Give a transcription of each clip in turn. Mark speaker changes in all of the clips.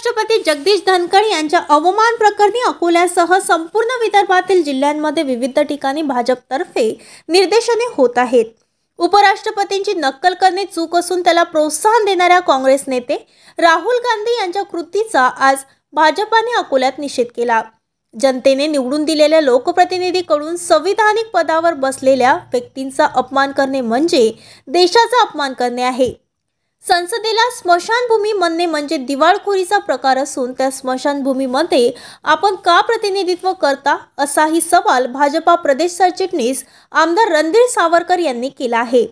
Speaker 1: उपराष्ट्रपती जगदीश धनखड यांच्या अवमान प्रकरणी अकोल्यासह संपूर्ण विदर्भातील जिल्ह्यांमध्ये विविध ठिकाणी भाजपतर्फे निदर्शने होत आहेत। उपराष्ट्रपतींची नक्कल करणे चूक असून त्याला प्रोत्साहन देणाऱ्या काँग्रेस नेते राहुल गांधी यांच्या कृतीचा आज भाजपाने अकोल्यात निषेध केला। जनतेने निवडून दिलेल्या लोकप्रतिनिधीकडून संविधानिक पदावर बसलेल्या व्यक्तींचा अपमान करणे म्हणजे देशाचा अपमान करणे आहे। संसदेला स्मशानभूमी म्हणणे म्हणजे दिवाळखोरीचा प्रकार असून त्या स्मशानभूमीमध्ये आपण का प्रतिनिधित्व करता असाही सवाल भाजपा प्रदेश सरचिटणीस आमदार रणधीर सावरकर यांनी केला आहे।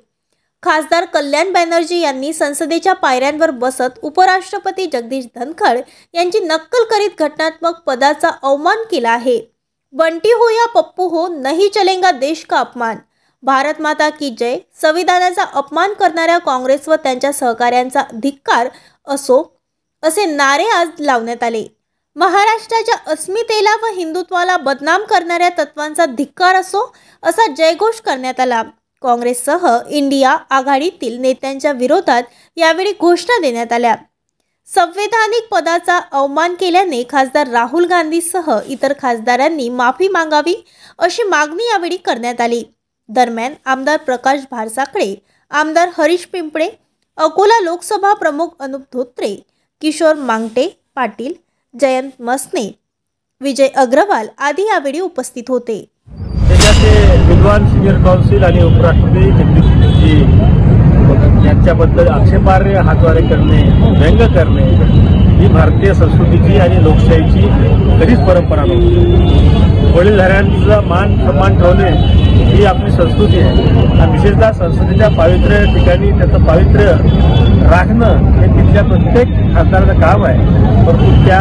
Speaker 1: खासदार कल्याण बॅनर्जी यांनी संसदेच्या पायऱ्यांवर बसत उपराष्ट्रपती जगदीश धनखड यांची नक्कल करीत घटनात्मक पदाचा अवमान केला आहे। बंटी हो या पप्पू हो, नहीं चलेगा देश का अपमान। भारत माता की जय। संविधानाचा अपमान करणाऱ्या काँग्रेस व त्यांच्या सहकाऱ्यांचा धिक्कार असो असे नारे आज लावण्यात आले। महाराष्ट्राच्या अस्मितेला व हिंदुत्वाला बदनाम करणाऱ्या तत्वांचा धिक्कार असो असा जयघोष करण्यात आला। काँग्रेससह इंडिया आघाडीतील नेत्यांच्या विरोधात यावेळी घोषणा देण्यात आल्या। संवैधानिक पदाचा अवमान केल्याने खासदार राहुल गांधीसह इतर खासदारांनी माफी मागावी अशी मागणी यावेळी करण्यात आली। दरम्यान आमदार प्रकाश भारसाकडे, आमदार हरीश पिंपळे, अकोला लोकसभा प्रमुख अनुप धोत्रे, किशोर मांगटे पाटील, जयंत मसने, विजय अग्रवाल आदी यावेळी उपस्थित होते।
Speaker 2: विद्वान सिनियर काउन्सिल आणि उपराष्ट्रपती जगदीशजी यांच्याबद्दल आक्षेपार्ह हातवारे करणे, व्यंग करणे ही भारतीय संस्कृतीची आणि लोकशाहीची कधीच परंपरा नव्हती। वडीलधाऱ्यांचा मान सन्मान ठेवणे ही आपली संस्कृती आहे आणि विशेषतः संसदेच्या पवित्र ठिकाणी त्याचं पावित्र्य राखणं हे तिथल्या प्रत्येक खासदाराचं काम आहे। परंतु त्या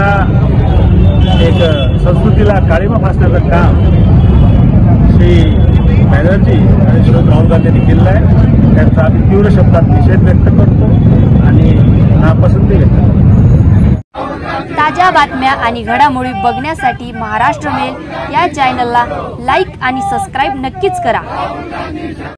Speaker 2: एक संस्कृतीला काळीमा फासण्याचं काम श्री बॅनर्जी आणि श्री राहुल गांधी यांनी केलेलं आहे। त्यांचा आम्ही तीव्र शब्दात निषेध व्यक्त करतो आणि नापसंती व्यक्त करतो।
Speaker 3: ताज्या बातम्या आणि घडामोडी बघण्यासाठी महाराष्ट्र मेल या चॅनलला लाईक आणि सबस्क्राईब नक्कीच करा।